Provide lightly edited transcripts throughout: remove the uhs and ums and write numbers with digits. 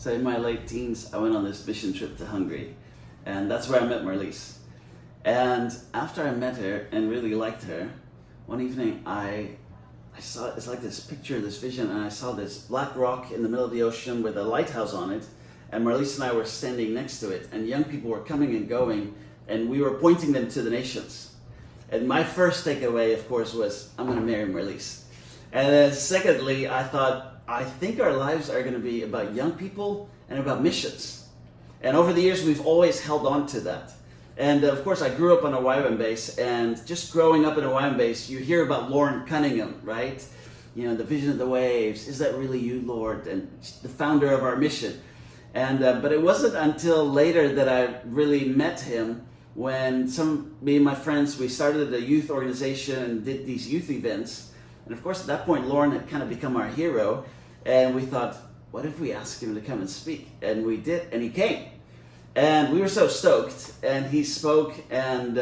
So in my late teens, I went on this mission trip to Hungary, and that's where I met Marlies. And after I met her and really liked her, one evening I saw, it's like this picture, this vision, and I saw this black rock in the middle of the ocean with a lighthouse on it, and Marlies and I were standing next to it, and young people were coming and going, and we were pointing them to the nations. And my first takeaway, of course, was, I'm going to marry Marlies. And then secondly, I thought, I think our lives are going to be about young people and about missions. And over the years, we've always held on to that. And of course, I grew up on a YWAM base, and just growing up in a YWAM base, you hear about Loren Cunningham, right? You know, the vision of the waves. Is that really you, Lord? And the founder of our mission. And but it wasn't until later that I really met him, when me and my friends, we started a youth organization and did these youth events. And of course, at that point, Loren had kind of become our hero. And we thought, what if we asked him to come and speak? And we did, and he came. And we were so stoked, and he spoke, and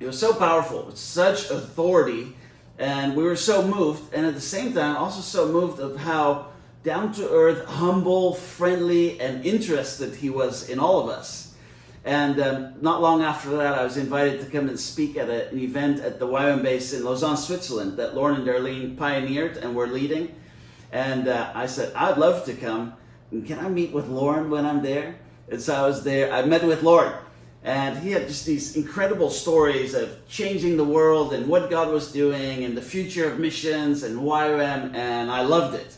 it was so powerful, with such authority, and we were so moved, and at the same time, also so moved of how down-to-earth, humble, friendly, and interested he was in all of us. And not long after that, I was invited to come and speak at an event at the YWAM base in Lausanne, Switzerland, that Loren and Darlene pioneered and were leading. And I said, I'd love to come. Can I meet with Loren when I'm there? And so I was there. I met with Loren. And he had just these incredible stories of changing the world and what God was doing and the future of missions and YWAM. And I loved it.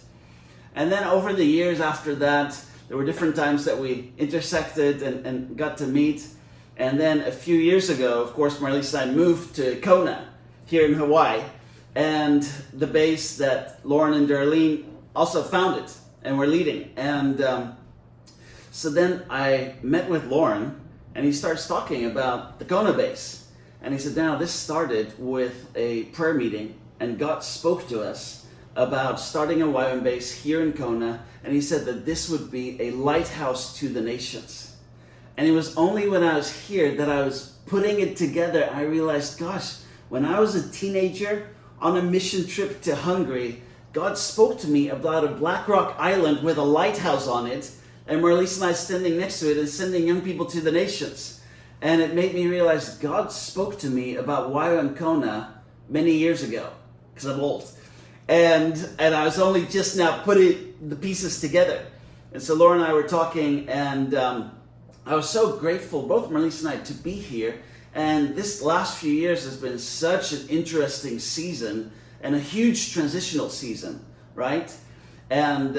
And then over the years after that, there were different times that we intersected and got to meet. And then a few years ago, of course, Marlies and I moved to Kona here in Hawaii. And the base that Loren and Darlene also founded and were leading. And so then I met with Loren, and he starts talking about the Kona base. And he said, now this started with a prayer meeting, and God spoke to us about starting a YWAM base here in Kona. And he said that this would be a lighthouse to the nations. And it was only when I was here that I was putting it together, I realized, gosh, when I was a teenager, on a mission trip to Hungary, God spoke to me about a black rock island with a lighthouse on it, and Marlies and I standing next to it and sending young people to the nations. And it made me realize God spoke to me about YWAM Kona many years ago, because I'm old. And I was only just now putting the pieces together. And so Loren and I were talking, and I was so grateful, both Marlies and I, to be here. And this last few years has been such an interesting season and a huge transitional season, right? And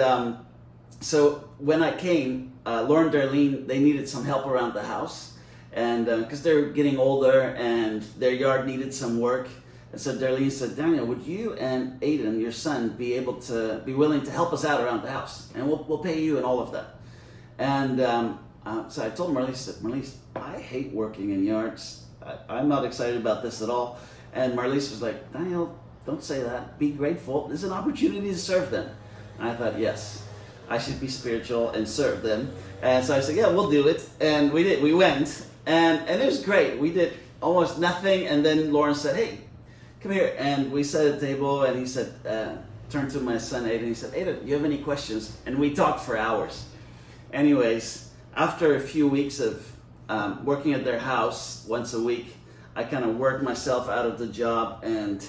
so when I came, Loren and Darlene, they needed some help around the house, and because they're getting older and their yard needed some work. And so Darlene said, Daniel, would you and Aiden, your son, be willing to help us out around the house? And we'll pay you and all of that. And so I told Marlies, I hate working in yards. I'm not excited about this at all. And Marlies was like, Daniel, don't say that. Be grateful. There's an opportunity to serve them. And I thought, yes, I should be spiritual and serve them. And so I said, yeah, we'll do it. And we did. We went. And it was great. We did almost nothing. And then Loren said, hey, come here. And we sat at the table, and he said, turned to my son, Aiden. He said, Aiden, do you have any questions? And we talked for hours. Anyways, after a few weeks of working at their house once a week, I kind of worked myself out of the job and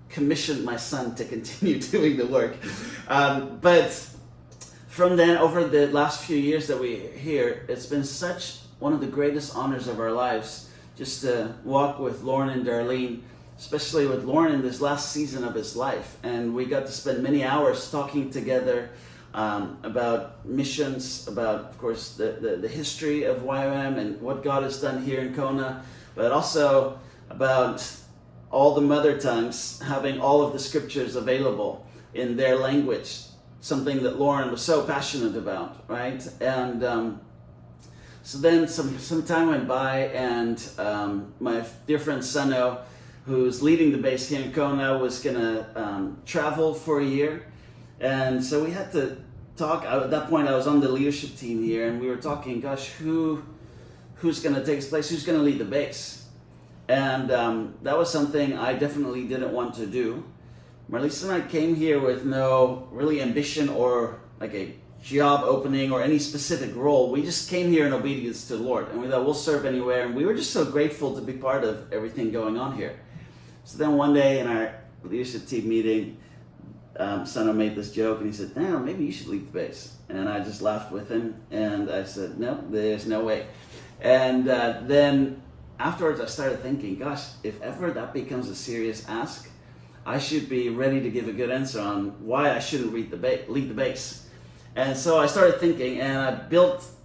commissioned my son to continue doing the work. But from then, over the last few years that we're here, it's been such one of the greatest honors of our lives just to walk with Loren and Darlene, especially with Loren in this last season of his life. And we got to spend many hours talking together about missions, about, of course, the history of YWAM and what God has done here in Kona, but also about all the mother tongues having all of the scriptures available in their language, something that Loren was so passionate about, right? And so then some time went by, and my dear friend Sano, who's leading the base here in Kona, was going to travel for a year. And so we had to talk. At that point, I was on the leadership team here, and we were talking, gosh, who's going to take his place? Who's going to lead the base? And that was something I definitely didn't want to do. Marlies and I came here with no really ambition or like a job opening or any specific role. We just came here in obedience to the Lord, and we thought we'll serve anywhere, and we were just so grateful to be part of everything going on here. So then one day in our leadership team meeting, Sano made this joke, and he said, "No, maybe you should lead the base." And I just laughed with him, and I said, "No, there's no way." And then afterwards I started thinking, gosh, if ever that becomes a serious ask, I should be ready to give a good answer on why I shouldn't lead the base. And so I started thinking, and I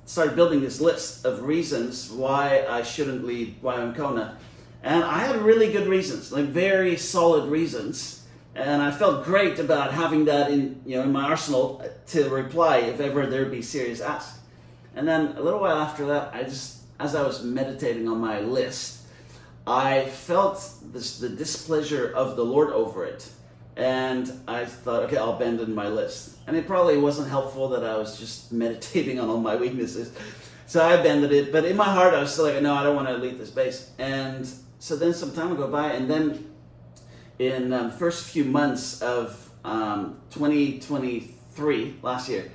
started building this list of reasons why I shouldn't lead YWAM Kona. And I had really good reasons, like very solid reasons. And I felt great about having that in my arsenal to reply if ever there'd be serious ask. And then a little while after that, as I was meditating on my list, I felt the displeasure of the Lord over it. And I thought, okay, I'll abandon my list. And it probably wasn't helpful that I was just meditating on all my weaknesses. So I abandoned it. But in my heart, I was still like, no, I don't want to lead this base. And so then some time would go by. And then in the first few months of 2023, last year,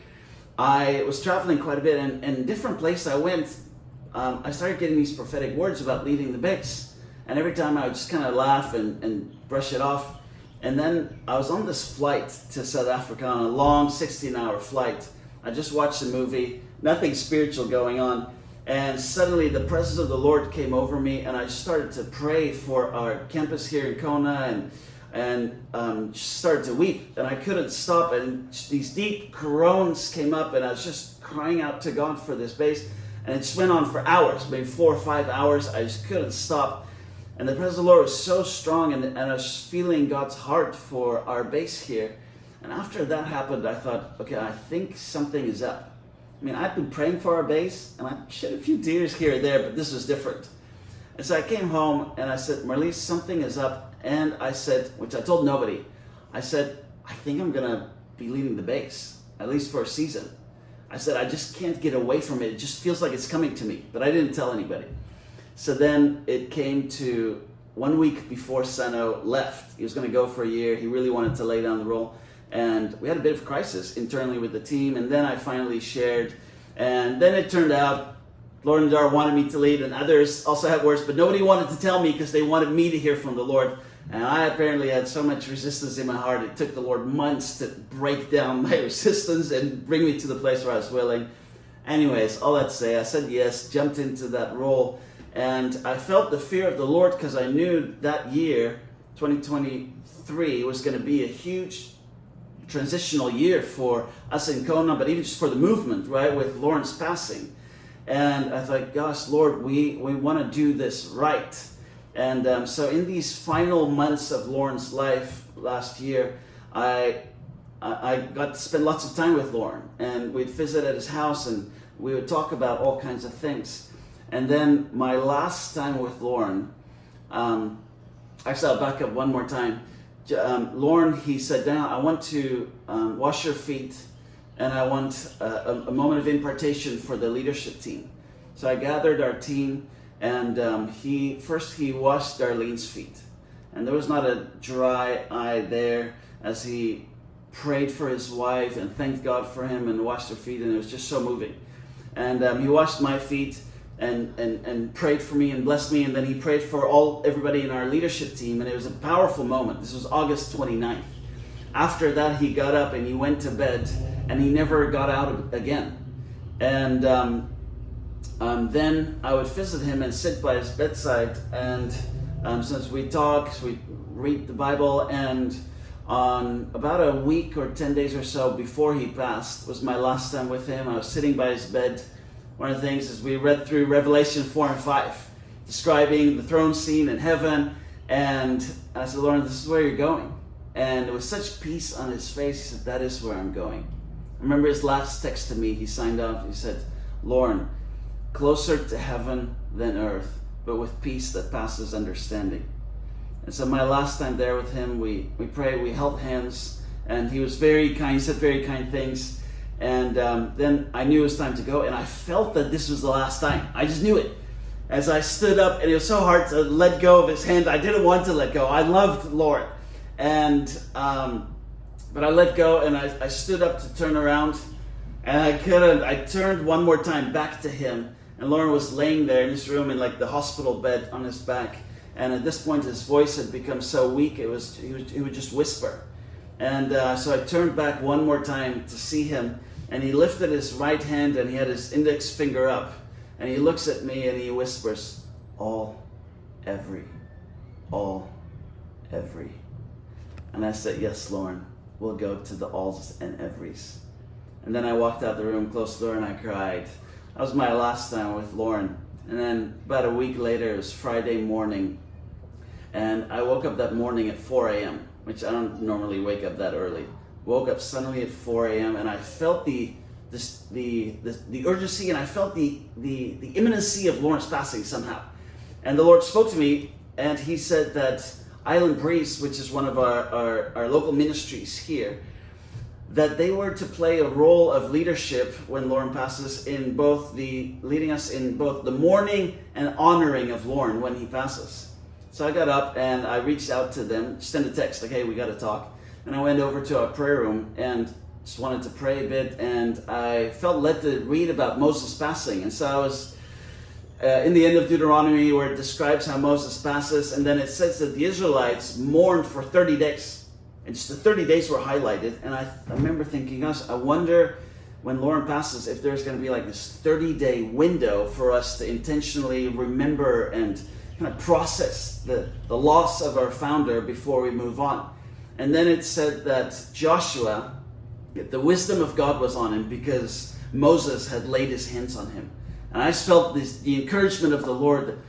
I was traveling quite a bit. And in different places I went, I started getting these prophetic words about leading the base. And every time I would just kind of laugh and brush it off. And then I was on this flight to South Africa on a long 16-hour flight. I just watched a movie, nothing spiritual going on. And suddenly the presence of the Lord came over me, and I started to pray for our campus here in Kona and just started to weep. And I couldn't stop, and these deep groans came up, and I was just crying out to God for this base. And it just went on for hours, maybe 4 or 5 hours. I just couldn't stop. And the presence of the Lord was so strong, and I was feeling God's heart for our base here. And after that happened, I thought, okay, I think something is up. I mean, I've been praying for our base, and I shed a few tears here and there, but this was different. And so I came home, and I said, Marlies, something is up. And I said, which I told nobody, I said, I think I'm going to be leading the base, at least for a season. I said, I just can't get away from it. It just feels like it's coming to me, but I didn't tell anybody. So then it came to 1 week before Sano left. He was going to go for a year. He really wanted to lay down the role. And we had a bit of crisis internally with the team. And then I finally shared. And then it turned out Loren and Dar wanted me to lead, and others also had words, but nobody wanted to tell me because they wanted me to hear from the Lord. And I apparently had so much resistance in my heart. It took the Lord months to break down my resistance and bring me to the place where I was willing. Anyways, all that to say, I said yes, jumped into that role. And I felt the fear of the Lord because I knew that year, 2023, was going to be a huge transitional year for us in Kona, but even just for the movement, right, with Loren's passing. And I thought, gosh, Lord, we want to do this right. And so in these final months of Loren's life last year, I got to spend lots of time with Loren. And we'd visit at his house, and we would talk about all kinds of things. And then my last time with Loren, actually I'll back up one more time. Loren, he said, "Daniel, I want to wash your feet, and I want a moment of impartation for the leadership team." So I gathered our team, and he washed Darlene's feet. And there was not a dry eye there as he prayed for his wife and thanked God for him and washed her feet, and it was just so moving. And he washed my feet and prayed for me and blessed me, and then he prayed for everybody in our leadership team, and it was a powerful moment. This was August 29th. After that, he got up and he went to bed, and he never got out again. And then I would visit him and sit by his bedside, and since we talk, we read the Bible, and on about a week or 10 days or so before he passed was my last time with him. I was sitting by his bed. One of the things is we read through Revelation 4 and 5, describing the throne scene in heaven, and I said, "Loren, this is where you're going." And there was such peace on his face. He said, "That is where I'm going." I remember his last text to me. He signed off. He said, "Loren, closer to heaven than earth, but with peace that passes understanding." And so my last time there with him, we prayed, we held hands, and he was very kind. He said very kind things. And then I knew it was time to go, and I felt that this was the last time. I just knew it. As I stood up, and it was so hard to let go of his hand. I didn't want to let go. I loved Loren. And but I let go, and I stood up to turn around, And I couldn't. I turned one more time back to him, and Loren was laying there in his room in like the hospital bed on his back. And at this point, his voice had become so weak, he would just whisper. And so I turned back one more time to see him, and he lifted his right hand, and he had his index finger up, and he looks at me, and he whispers, all, every. And I said, yes, Loren, we'll go to the alls and everys. And then I walked out the room, closed the door, and I cried. That was my last time with Loren. And then about a week later, it was Friday morning, and I woke up that morning at 4 a.m., which I don't normally wake up that early. Woke up suddenly at 4 a.m., and I felt the urgency, and I felt the imminency of Loren's passing somehow. And the Lord spoke to me, and he said that Island Breeze, which is one of our local ministries here, that they were to play a role of leadership when Loren passes in both leading us in both the mourning and honoring of Loren when he passes. So I got up and I reached out to them, sent a text like, hey, we got to talk. And I went over to our prayer room and just wanted to pray a bit, and I felt led to read about Moses passing. And so I was in the end of Deuteronomy, where it describes how Moses passes, and then it says that the Israelites mourned for 30 days. And just the 30 days were highlighted, and I remember thinking, gosh, I wonder when Loren passes if there's going to be like this 30-day window for us to intentionally remember and kind of process the loss of our founder before we move on. And then it said that Joshua, the wisdom of God was on him because Moses had laid his hands on him. And I just felt the encouragement of the Lord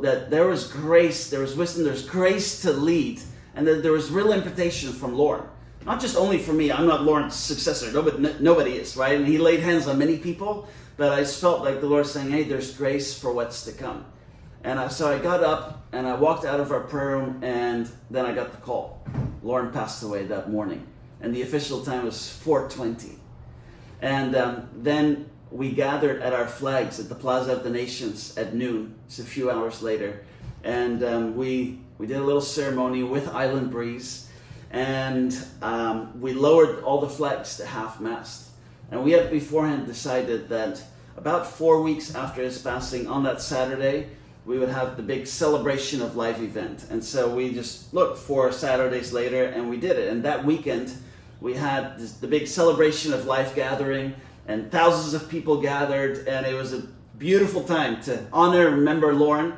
that there was grace, there was wisdom, there's grace to lead. And that there was real invitation from Loren. Not just only for me, I'm not Loren's successor, nobody is, right? And he laid hands on many people, but I just felt like the Lord saying, hey, there's grace for what's to come. And so I got up and I walked out of our prayer room, and then I got the call. Loren passed away that morning, and the official time was 4:20. And then we gathered at our flags at the Plaza of the Nations at noon, just a few hours later, and we did a little ceremony with Island Breeze, and we lowered all the flags to half-mast. And we had beforehand decided that about 4 weeks after his passing, on that Saturday, we would have the big celebration of life event. And so we just looked 4 Saturdays later, and we did it. And that weekend, we had the big celebration of life gathering, and thousands of people gathered, and it was a beautiful time to honor and remember Loren.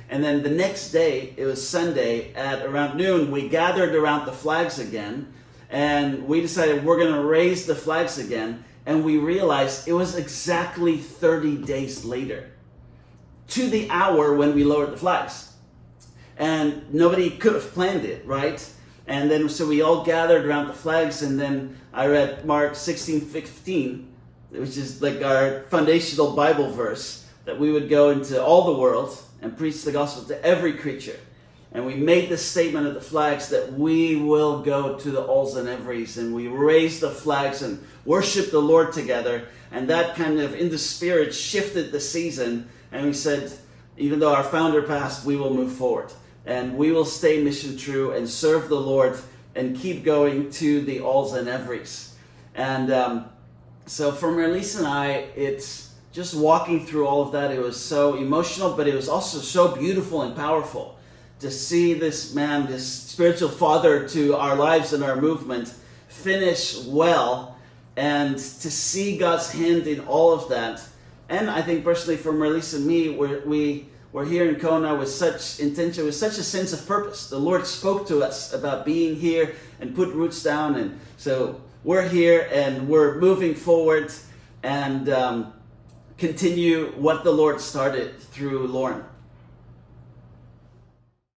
And then the next day, it was Sunday, at around noon, we gathered around the flags again, and we decided we're going to raise the flags again, and we realized it was exactly 30 days later, to the hour when we lowered the flags. And nobody could have planned it, right? And then so we all gathered around the flags, and then I read Mark 16:15, which is like our foundational Bible verse, that we would go into all the world and preach the gospel to every creature. And we made the statement at the flags that we will go to the alls and everys, and we raised the flags and worshiped the Lord together. And that kind of, in the spirit, shifted the season. And we said, even though our founder passed, we will move forward. And we will stay mission true and serve the Lord and keep going to the alls and everys. And so for Marlise and I, it's just walking through all of that. It was so emotional, but it was also so beautiful and powerful to see this man, this spiritual father to our lives and our movement, finish well, and to see God's hand in all of that. And I think personally for Marlise and me, we're here in Kona with such intention, with such a sense of purpose. The Lord spoke to us about being here and put roots down, and so we're here and we're moving forward and continue what the Lord started through Loren.